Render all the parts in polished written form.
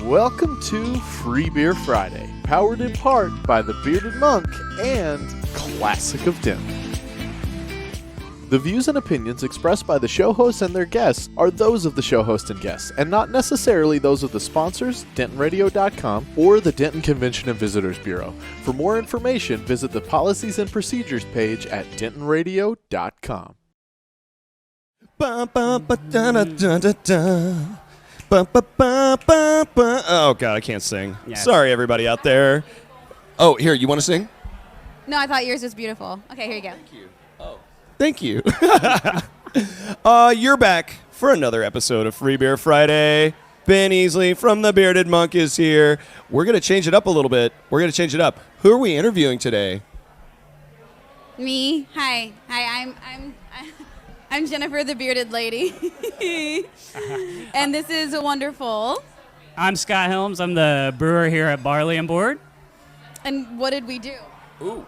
Welcome to Free Beer Friday, powered in part by the Bearded Monk and Classic of Denton. The views and opinions expressed by the show hosts and their guests are those of the show host and guests, and not necessarily those of the sponsors, DentonRadio.com, or the Denton Convention and Visitors Bureau. For more information, visit the Policies and Procedures page at DentonRadio.com. Oh, God, I can't sing. Yes. Sorry, everybody out there. Oh, here, you want to sing? No, I thought yours was beautiful. Okay, here you go. Thank you. Oh. Thank you. You're back for another episode of Free Beer Friday. Ben Easley from the Bearded Monk is here. We're going to change it up a little bit. Who are we interviewing today? Me. Hi, I'm Jennifer, the Beerded Lady. And this is wonderful. I'm Scott Helms. I'm the brewer here at Barley Board. And what did we do? Ooh.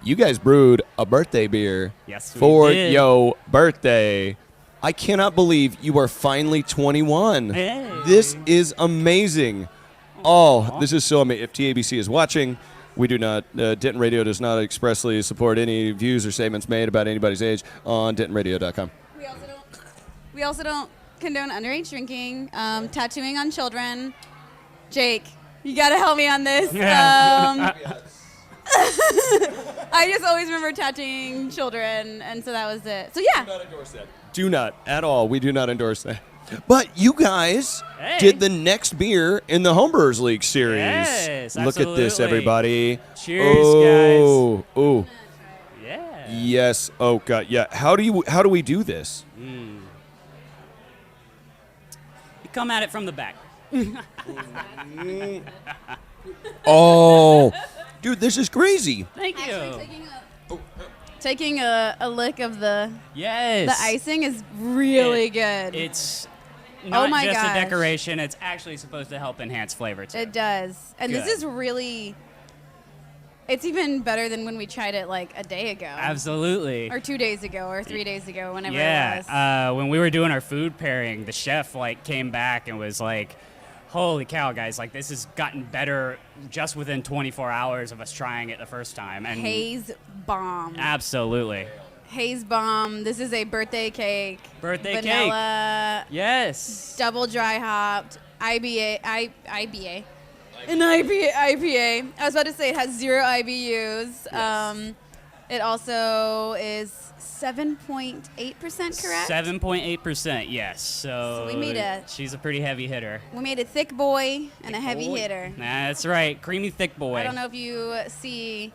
You guys brewed a birthday beer for your birthday. I cannot believe you are finally 21. Hey. This is amazing. Oh, this is so amazing. If TABC is watching, we do not, Denton Radio does not expressly support any views or statements made about anybody's age on DentonRadio.com. We also don't condone underage drinking, tattooing on children. Jake, you got to help me on this. I just always remember tattooing children, and so that was it. So, yeah. Do not endorse that. Do not at all. We do not endorse that. But you guys did the next beer in the Homebrewers League series. Yes, Look at this, everybody. Cheers, guys. Oh. Yeah. Yes. Oh, God. Yeah. How do we do this? You come at it from the back. Oh. Dude, this is crazy. Thank you. Actually, taking a lick of the Yes. the icing is really good. It's not my just gosh. a decoration. It's actually supposed to help enhance flavor, too. It does. And Good. this is really, it's even better than when we tried it like a day ago. Absolutely. Or 2 days ago or 3 days ago, whenever it was. Yeah. When we were doing our food pairing, the chef came back and was like, holy cow, guys, this has gotten better just within 24 hours of us trying it the first time. And Haze bomb. Absolutely. Haze bomb. This is a birthday cake. Birthday Vanilla, cake. Yes. double dry hopped, IBA. An IPA. I was about to say it has 0 IBUs. Yes. It also is 7.8%, correct? 7.8%, yes. So we made she's a pretty heavy hitter. We made a thick boy and a heavy hitter. That's right. Creamy thick boy. I don't know if you see.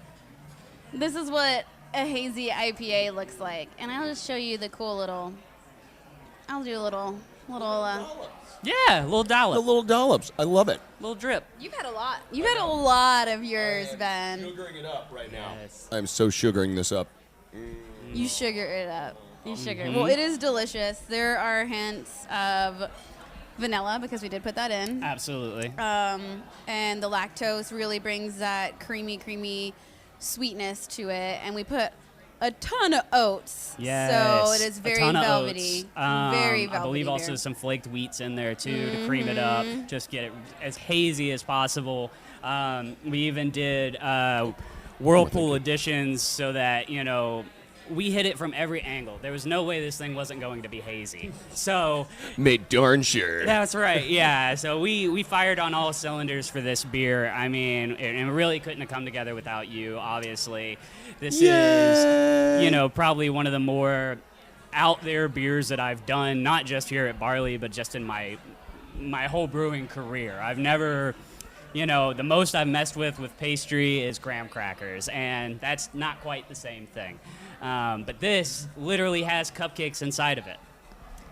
This is what a hazy IPA looks like. And I'll just show you the cool little. I'll do a little. Yeah, little dollop. The little dollops. I love it. Little drip. You've had a lot. You've had a lot of yours, Ben. Sugaring it up right now. Yes. I'm so sugaring this up. You sugar it up. Well, it is delicious. There are hints of vanilla because we did put that in. Absolutely. And the lactose really brings that creamy sweetness to it. And we put a ton of oats. Yes. So it is very a ton velvety. Of oats. Very velvety. I believe beer. also some flaked wheats in there too to cream it up. Just get it as hazy as possible. We even did whirlpool additions so that, we hit it from every angle. There was no way this thing wasn't going to be hazy. So made darn sure. That's right, yeah. So we fired on all cylinders for this beer. I mean, it really couldn't have come together without you, obviously. This is, probably one of the more out there beers that I've done, not just here at Barley, but just in my whole brewing career. I've never... the most I've messed with pastry is graham crackers, and that's not quite the same thing. But this literally has cupcakes inside of it.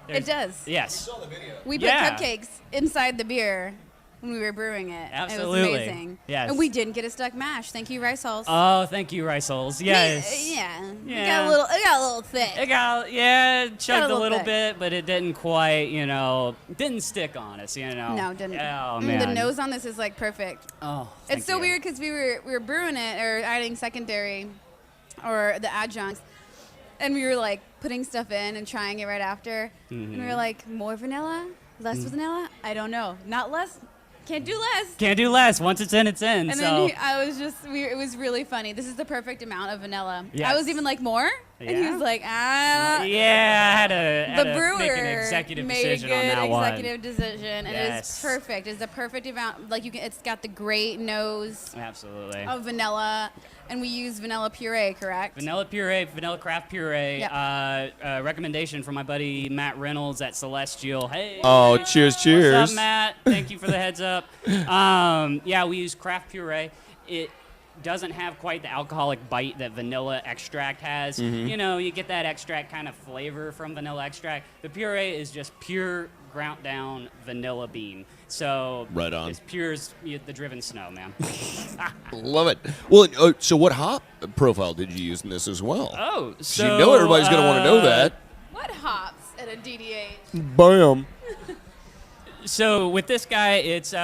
It does. Yes. You saw the video. We put cupcakes inside the beer when we were brewing it. Absolutely. It was amazing. Yes. And we didn't get a stuck mash. Thank you, Rice Hulls. Oh, thank you, Rice Hulls. Yes. Yeah. Yeah. It got a little thick. It chugged a little thick. bit, but it didn't quite, didn't stick on us, No, didn't. Oh, man. The nose on this is perfect. Oh, It's so weird because we were brewing it or adding secondary or the adjuncts. And we were putting stuff in and trying it right after. And we were more vanilla, less vanilla. I don't know. Not less. Can't do less. Can't do less. Once it's in, it's in. And so then it was really funny. This is the perfect amount of vanilla. Yes. I was even like, more? And he Yeah. was like, yeah, I had The to brewer make an executive made decision a on good that one. executive decision, and Yes. it's perfect. It's the perfect amount. Like it's got the great nose Absolutely. of vanilla, and we use vanilla puree, correct? Vanilla puree, vanilla craft puree. Yep. Recommendation from my buddy Matt Reynolds at Celestial. Hey. Oh, cheers, cheers. What's up, Matt? Thank you for the heads up. Yeah, we use craft puree. It doesn't have quite the alcoholic bite that vanilla extract has. You know, you get that extract kind of flavor from vanilla extract. The puree is just pure ground down vanilla bean. So Right on. It's pure as the driven snow, man. Love it. Well, so what hop profile did you use in this as well? Oh, so you know everybody's going to want to know that. What hops at a DDH? Bam. So with this guy, it's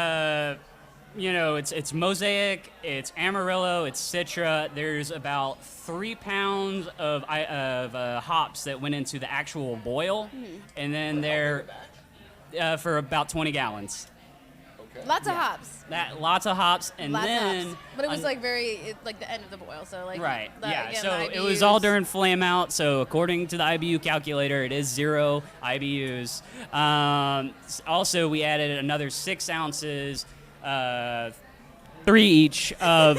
it's Mosaic, it's Amarillo, it's Citra. There's about 3 pounds of hops that went into the actual boil, and then they're for about 20 gallons. Lots of hops. Lots of hops, and Lots then of hops. But it was like like the end of the boil, so like right, yeah. Again, So the it was IBUs. all during flame out. So according to the IBU calculator, it is 0 IBUs. Also, we added another 6 ounces. 3 each of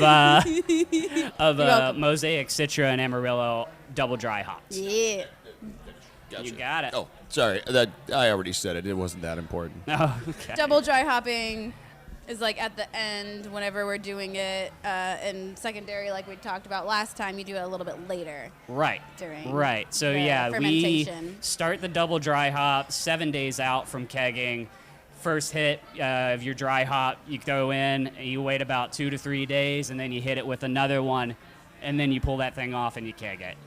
Mosaic, Citra, and Amarillo double dry hops. Yeah. Gotcha. You got it. Oh, sorry. I already said it. It wasn't that important. Oh, okay. Double dry hopping is like at the end whenever we're doing it, and secondary, like we talked about last time, you do it a little bit later. Right. During Right. So the yeah, we fermentation. start the double dry hop 7 days out from kegging. First hit of your dry hop, you throw in, you wait about 2 to 3 days, and then you hit it with another one, and then you pull that thing off and you keg it.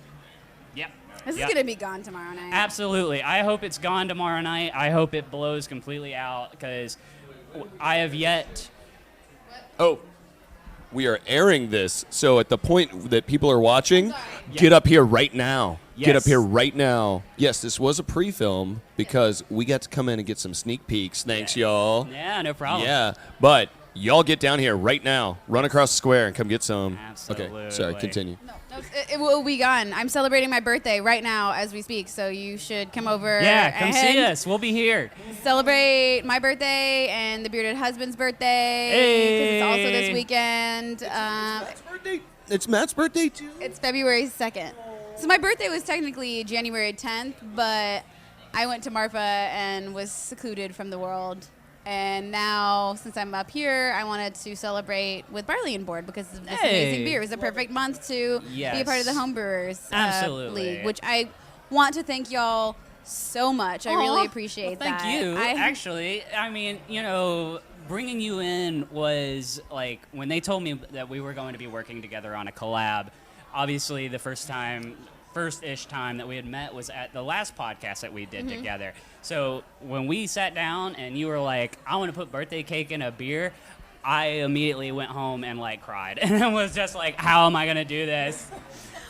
Yep. This Yep. is gonna be gone tomorrow night. Absolutely. I hope it's gone tomorrow night. I hope it blows completely out because I have yet. Oh, we are airing this. So at the point that people are watching, Yeah. get up here right now. Get up Yes. here right now. Yes, this was a pre-film because we got to come in and get some sneak peeks. Thanks, y'all. Yeah, no problem. Yeah, but y'all get down here right now. Run across the square and come get some. Okay, sorry, Absolutely. continue. No, it will be gone. I'm celebrating my birthday right now as we speak, so you should come over. Yeah, come see and us. We'll be here. Celebrate my birthday and the bearded husband's birthday. 'Cause it's also this Hey. weekend. Matt's birthday. It's Matt's birthday too. It's February 2nd. So my birthday was technically January 10th, but I went to Marfa and was secluded from the world. And now, since I'm up here, I wanted to celebrate with Barley Board because of this amazing beer. It was a perfect month to be a part of the Yes. Homebrewers Absolutely. League, which I want to thank y'all so much. I really appreciate Thank that. you. Actually, I mean, bringing you in was like when they told me that we were going to be working together on a collab. Obviously, the first-ish time that we had met was at the last podcast that we did together. So when we sat down and you were like, I want to put birthday cake in a beer, I immediately went home and like cried. And I was just like, how am I going to do this?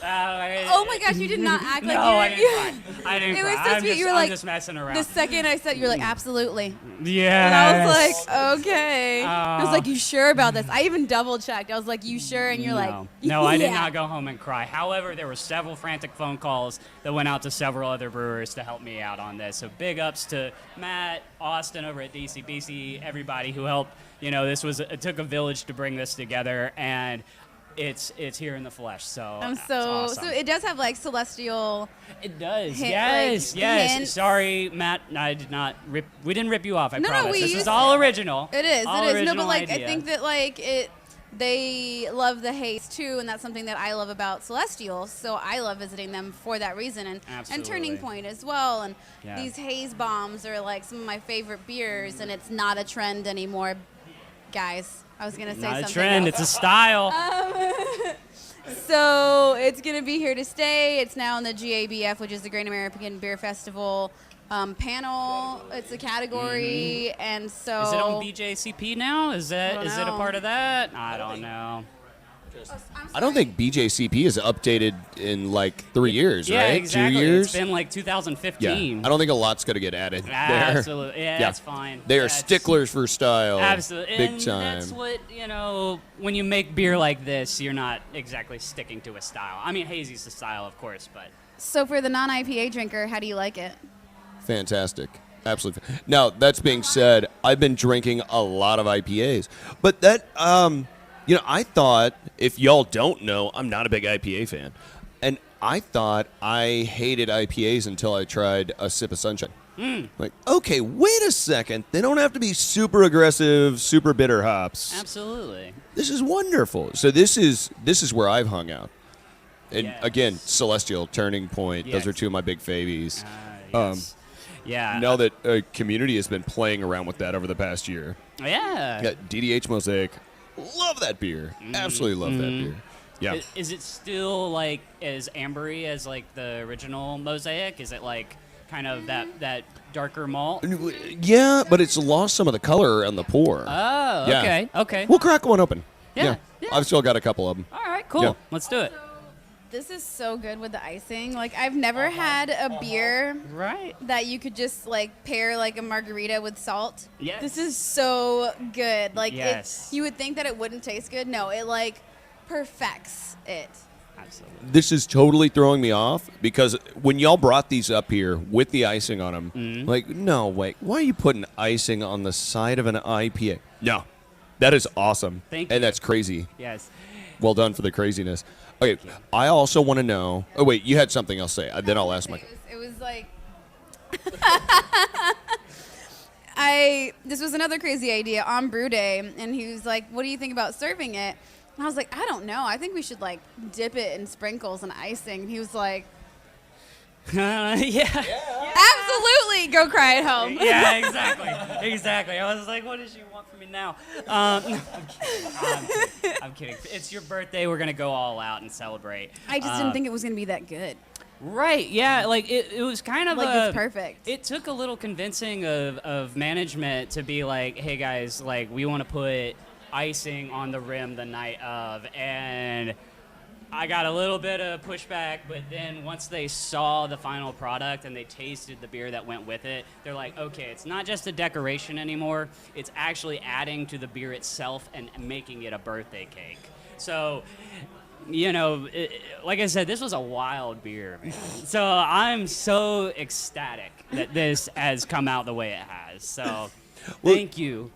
Oh my gosh, you did not act like No, I didn't cry. I didn't It cry. was so I'm sweet. just, You were I'm like, just messing around. The second I said, you were like, absolutely. Yeah. And I was like, okay. I was Oh. like, you sure about this? I even double checked. I was like, you sure? And you're like, no, I did "Yeah." not go home and cry. However, there were several frantic phone calls that went out to several other brewers to help me out on this. So big ups to Matt, Austin over at DCBC, everybody who helped. It took a village to bring this together, and it's here in the flesh. So I'm it's so awesome. so. It does have like celestial. It does. Hint, Yes, like, yes. hints. Sorry, Matt. I did not rip. We didn't rip you off. I No, promise. we This used is all it. original. It is. All It is. No, original but like idea. I think that like it. They love the haze too, and that's something that I love about Celestial. So I love visiting them for that reason, and Absolutely. Turning Point as well. And Yeah. these haze bombs are like some of my favorite beers, and it's not a trend anymore, guys. I was gonna say Not a something trend. else. It's a style. So it's going to be here to stay. It's now in the GABF, which is the Great American Beer Festival panel. It's a category, and so Is it on BJCP now? Is don't it a know. part of that? I don't know. I don't think BJCP is updated in like 3 years, Yeah, right? exactly. 2 years? It's been like Yeah. 2015. I don't think a lot's going to get added there. Absolutely. Yeah, that's fine. They are That's- sticklers for style. Absolutely. Big And time. that's what, when you make beer like this, you're not exactly sticking to a style. I mean, hazy's the style, of course, but So for the non-IPA drinker, how do you like it? Fantastic. Absolutely. Now, that's being said, I've been drinking a lot of IPAs. But that, I thought, if y'all don't know, I'm not a big IPA fan. And I thought I hated IPAs until I tried a sip of Sunshine. Like, okay, wait a second. They don't have to be super aggressive, super bitter hops. absolutely. This is wonderful. So this is where I've hung out. And Yes. again, Celestial, Turning Point. Those Yes. are two of my big favies. Yes. Yeah. Now that community has been playing around with that over the past year. Yeah. DDH Mosaic, love that beer. Absolutely love that beer. Yeah. Is it still like as ambery as like the original Mosaic? Is it like kind of that darker malt? Yeah, but it's lost some of the color on the pour. Oh, Yeah. okay. Okay. We'll crack one open. Yeah. I've still got a couple of them. All right, cool. Yeah. Let's do it. This is so good with the icing. Like, I've never had a beer Right. that you could just like pair like a margarita with salt. Yes. This is so good. Like, Yes. you would think that it wouldn't taste good. No, it like perfects it. Absolutely. This is totally throwing me off because when y'all brought these up here with the icing on them, like, no, wait, why are you putting icing on the side of an IPA? No, that is awesome. Thank And you. that's crazy. Yes. Well done for the craziness. Okay, I also want to know. Oh, wait, you had something else to say. Then I'll ask my. It was like this was another crazy idea on brew day, and he was like, "What do you think about serving it?" And I was like, "I don't know. I think we should like dip it in sprinkles and icing." And he was like, Yeah. "Absolutely, go cry at home." Yeah, exactly. I was like, what does she want from me now? I'm kidding. I'm kidding. It's your birthday. We're going to go all out and celebrate. I just didn't think it was gonna be that good. Right, yeah. Like, it was kind of Like, it's perfect. It took a little convincing of management to be like, hey, guys, like, we want to put icing on the rim the night of. And I got a little bit of pushback, but then once they saw the final product and they tasted the beer that went with it, they're like, okay, it's not just a decoration anymore. It's actually adding to the beer itself and making it a birthday cake. So, like I said, this was a wild beer, man. So I'm so ecstatic that this has come out the way it has. So thank you.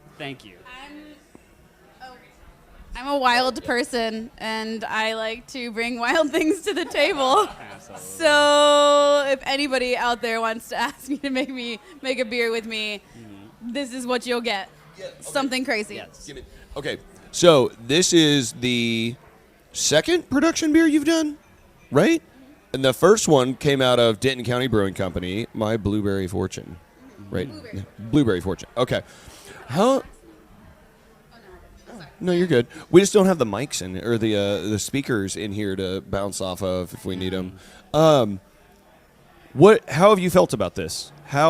I'm a wild person, and I like to bring wild things to the table. Absolutely. So if anybody out there wants to ask me to make a beer with me, this is what you'll get. Something crazy. Yes. Okay, so this is the second production beer you've done, right? And the first one came out of Denton County Brewing Company, my Blueberry Fortune, right? Blueberry. Yeah, Blueberry Fortune. Okay. How? No, you're good. We just don't have the mics in or the speakers in here to bounce off of if we need them. How have you felt about this? I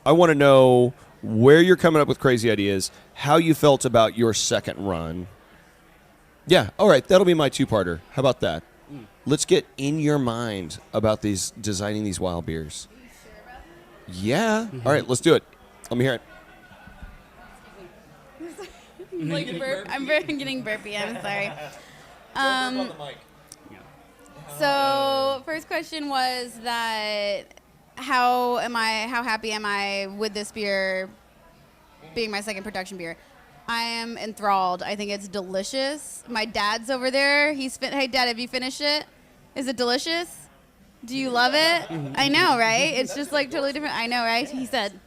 want to know where you're coming up with crazy ideas, how you felt about your second run. Yeah, all right, that'll be my two-parter. How about that? Let's get in your mind about designing these wild beers. Yeah. All right, let's do it. Let me hear it. Like I'm getting burpy. I'm sorry. So first question was that how happy am I with this beer being my second production beer? I am enthralled. I think it's delicious. My dad's over there. Hey, Dad, have you finished it? Is it delicious? Do you love it? I know, right? It's just like totally different. I know, right? He said.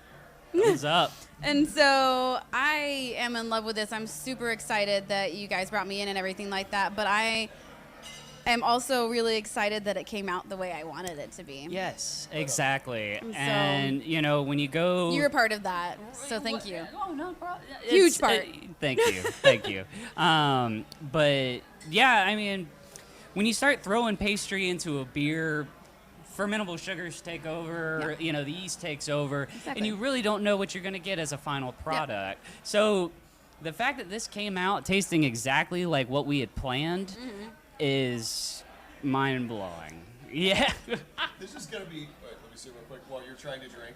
Thumbs up. And so I am in love with this. I'm super excited that you guys brought me in and everything like that. But I am also really excited that it came out the way I wanted it to be. Yes, exactly. So- And, when you go... You're a part of that. So thank you. Oh, no problem. Huge part. Thank you. Thank you. But, yeah, I mean, when you start throwing pastry into a beer, fermentable sugars take over, Yeah. The yeast takes over, Exactly. and you really don't know what you're going to get as a final product. So the fact that this came out tasting exactly like what we had planned Mm-hmm. is mind-blowing. Yeah. This is gonna be. Wait, let me see real quick while you're trying to drink.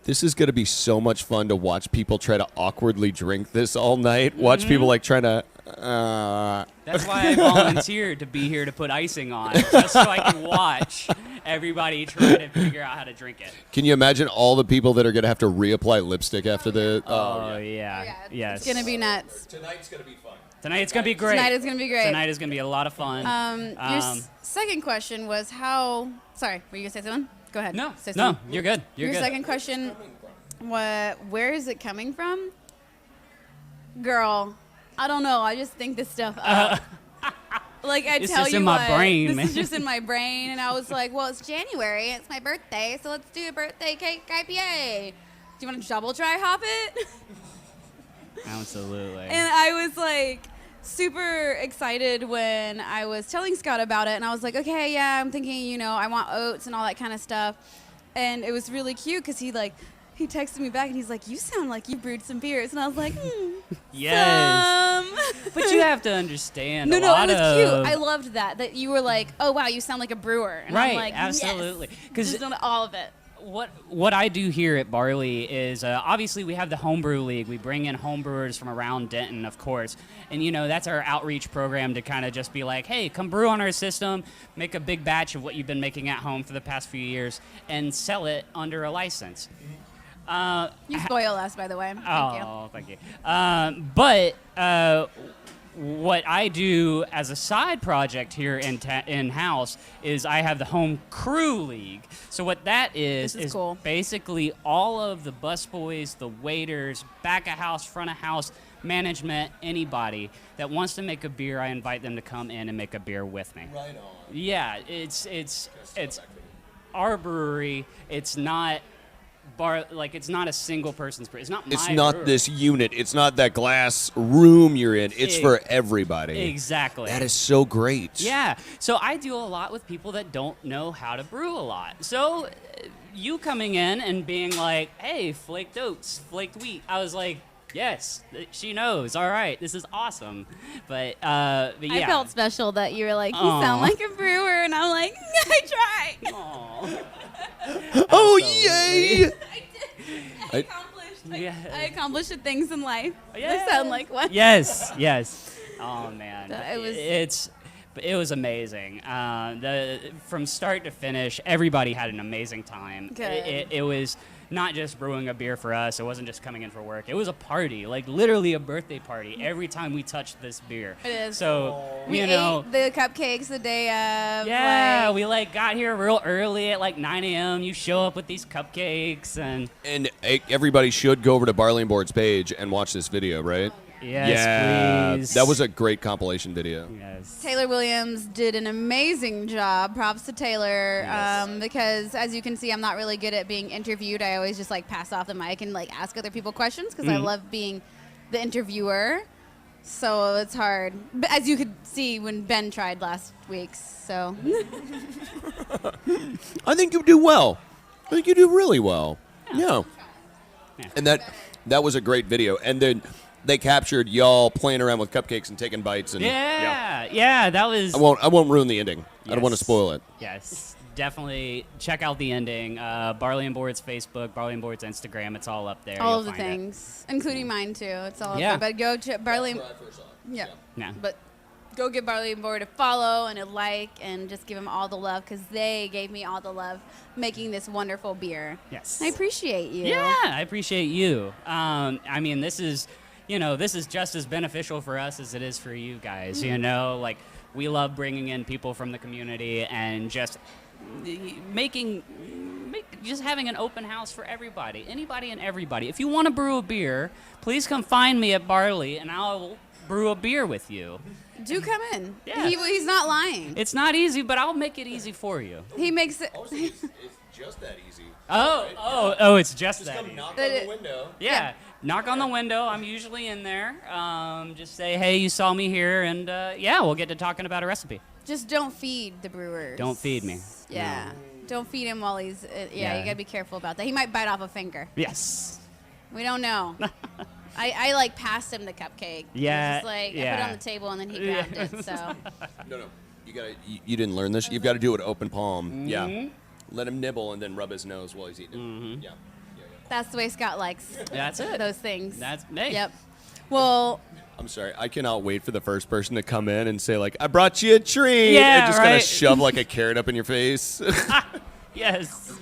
This is gonna be so much fun to watch people try to awkwardly drink this all night. Watch people like trying to. That's why I volunteered to be here to put icing on, just so I can watch everybody try to figure out how to drink it. Can you imagine all the people that are gonna have to reapply lipstick after the? Oh, yeah. Yes. It's gonna be nuts. Tonight's gonna be fun. Tonight's going to be great. Tonight is gonna be great. Tonight is going to be a lot of fun. Second question was how. Sorry, were you gonna say something? Go ahead. No, Say no, something. you're good. You're Your good. second question, where is it coming from? Girl, I don't know. I just think this stuff up. Like I It's tell just you in my what, brain, this man. is just in my brain, and I was like, well, it's January, it's my birthday, so let's do a birthday cake IPA. Do you want to double dry hop it? Absolutely. And I was like super excited when I was telling Scott about it, and I was like, okay, yeah, I'm thinking, I want oats and all that kind of stuff. And it was really cute because he texted me back and he's like, you sound like you brewed some beers. And I was like, Yes. some. But you have to understand. No, a it lot was of, cute. I loved that you were like, oh, wow, you sound like a brewer. And Right, I'm like, absolutely. Yes. 'Cause Just on all of it. What I do here at Barley is obviously we have the homebrew league. We bring in homebrewers from around Denton, of course, and that's our outreach program to kind of just be like, hey, come brew on our system, make a big batch of what you've been making at home for the past few years, and sell it under a license. You spoil us, by the way. Thank you. But what I do as a side project here in-house is I have the Home Crew League. So what that is cool. basically all of the busboys, the waiters, back of house, front of house, management, anybody that wants to make a beer, I invite them to come in and make a beer with me. Right on. Yeah, it's our brewery. It's not it's not a single person's brewery. It's not my It's not brewery. this unit. It's not that glass room you're in. It's for everybody. Exactly. That is so great. Yeah. So I deal a lot with people that don't know how to brew a lot. So you coming in and being like, hey, flaked oats, flaked wheat. I was like, yes, she knows. All right, this is awesome. But yeah. I felt special that you were like, you Aw. sound like a brewer. And I'm like, I tried. Aw. Oh, Absolutely. yay! I accomplished. Yeah. I accomplished the things in life. Yeah. I sound like one. Yes. Oh man, It was- it was amazing. From start to finish, everybody had an amazing time. Good. It was not just brewing a beer for us. It wasn't just coming in for work. It was a party, like literally a birthday party every time we touched this beer. It is. So We ate the cupcakes the day of. yeah, like- we got here real early at like 9 a.m. You show up with these cupcakes and And everybody should go over to Barley Board's page and watch this video, right? yes, please. That was a great compilation video. yes. Taylor Williams did an amazing job. Props to Taylor. Because as you can see, I'm not really good at being interviewed. I always just pass off the mic and ask other people questions because I love being the interviewer. So it's hard. But as you could see when Ben tried last week. So I think you do well. I think you do really well. Yeah. And that was a great video. And then they captured y'all playing around with cupcakes and taking bites. And Yeah, that was. I won't ruin the ending. I don't want to Yes. spoil it. Yes, definitely check out the ending. Barley and Board's Facebook, Barley and Board's Instagram. It's all up there. all You'll of the find it. things, including mine too. It's all Yeah. up there. But go to Barley. Yeah. Yeah. But go give Barley and Board a follow and a like and just give them all the love because they gave me all the love making this wonderful beer. Yes. I appreciate you. Yeah, I appreciate you. I mean, this is just as beneficial for us as it is for you guys. We love bringing in people from the community and just just having an open house for everybody, anybody and everybody. If you want to brew a beer, please come find me at Barley, and I'll brew a beer with you. Do come in. Yeah. He's not lying. It's not easy, but I'll make it easy for you. He makes it. It's just that easy. Oh, it's just that. easy. knock That on it- the window. Yeah. Knock on the window. I'm usually in there. Just say, hey, you saw me here, and we'll get to talking about a recipe. Just don't feed the brewers. Don't feed me. Yeah. Don't feed him while he's. Yeah. You gotta be careful about that. He might bite off a finger. Yes. We don't know. I like passed him the cupcake. Yeah, Just like I put it yeah. on the table and then he grabbed it. So No. You didn't learn this. You've got to do it open palm. Yeah. Let him nibble and then rub his nose while he's eating it. Yeah. that's the way Scott likes That's it. those things. That's me. Yep. Well, I'm sorry. I cannot wait for the first person to come in and say like, "I brought you a treat," Yeah, and just kind of right. shove like a carrot up in your face. Yes.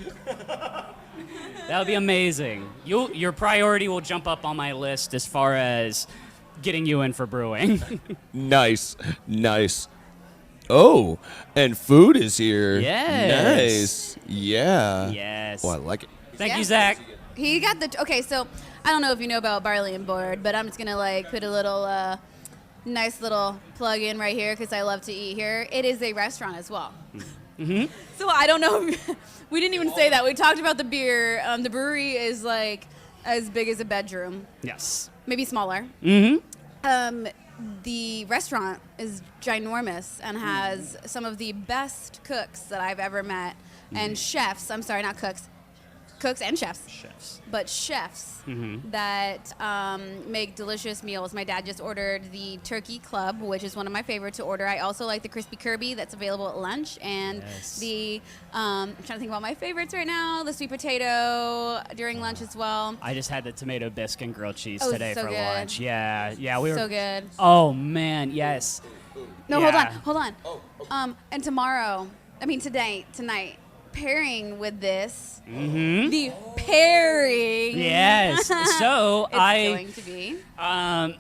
That would be amazing. Your priority will jump up on my list as far as getting you in for brewing. Nice. Oh, and food is here. Yes. Nice. Yeah. Yes. Oh, I like it. Thank Yeah. you, Zach. he got the okay. So I don't know if you know about Barley Board, but I'm just gonna like put a little nice little plug in right here because I love to eat here. It is a restaurant as well. Mm-hmm. So I don't know. We didn't even say that. We talked about the beer. The brewery is like as big as a bedroom, Yes. maybe smaller. Mm-hmm. The restaurant is ginormous and has some of the best cooks that I've ever met, and chefs. I'm sorry, not cooks. Cooks and chefs. Chefs. But chefs Mm-hmm. that make delicious meals. My dad just ordered the Turkey Club, which is one of my favorites to order. I also like the Crispy Kirby that's available at lunch, and Yes. the I'm trying to think about my favorites right now. The sweet potato during lunch as well. I just had the tomato bisque and grilled cheese Oh, today so for good. lunch. Yeah, we were. So good. Oh man, yes. No, Yeah. hold on. And tomorrow, tonight, pairing with this, the pairing. Yes. So It's going to be.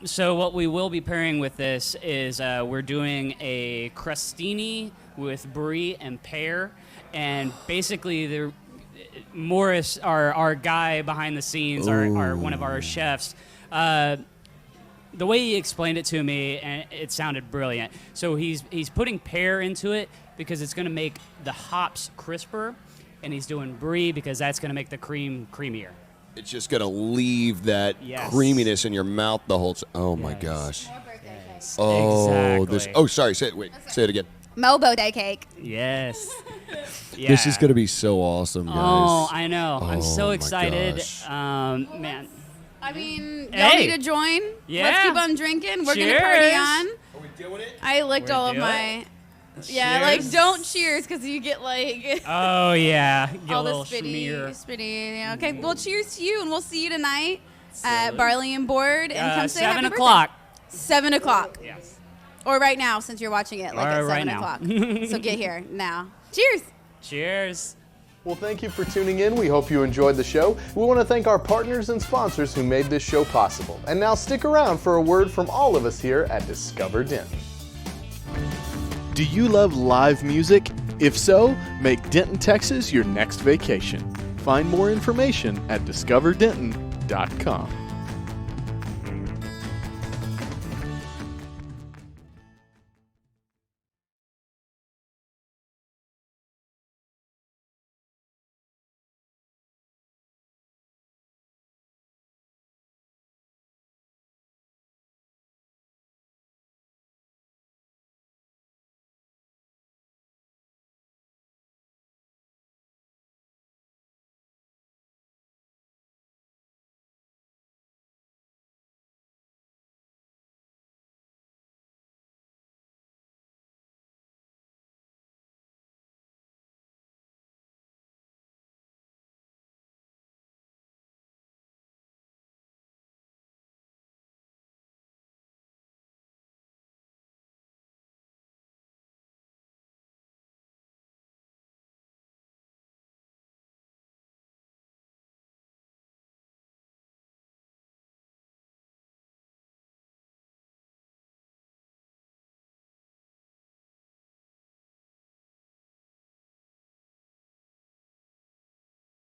So what we will be pairing with this is we're doing a crostini with brie and pear, and basically the Morris, our guy behind the scenes, our one of our chefs. The way he explained it to me, and it sounded brilliant. So he's putting pear into it because it's going to make the hops crisper, and he's doing brie because that's going to make the cream creamier. It's just gonna leave that Yes. creaminess in your mouth the whole time. Oh my Yes. gosh. Yes. Oh, Exactly. Oh, sorry. Say it again. Mobo Day cake. Yes. Yeah. This is gonna be so awesome, guys. Oh, I know. I'm Oh so my excited. gosh. I Man. mean, y'all Hey. need to join. Yeah. Let's keep on drinking. We're gonna party Cheers. on. Are we doing it? I licked We're all of doing my. Yeah, Cheers. like don't cheers because you get like Oh, yeah. Get all a the little spitty. schmear. Yeah. Okay, well, cheers to you, and we'll see you tonight at Barley and Board, and come say 7 happy birthday. o'clock. 7 o'clock, Yes. or right now since you're watching it, like Or at right 7 now. o'clock. So get here now. Cheers. Cheers. Well, thank you for tuning in. We hope you enjoyed the show. We want to thank our partners and sponsors who made this show possible. And now stick around for a word from all of us here at Discover Denton. Do you love live music? If so, make Denton, Texas your next vacation. Find more information at discoverdenton.com.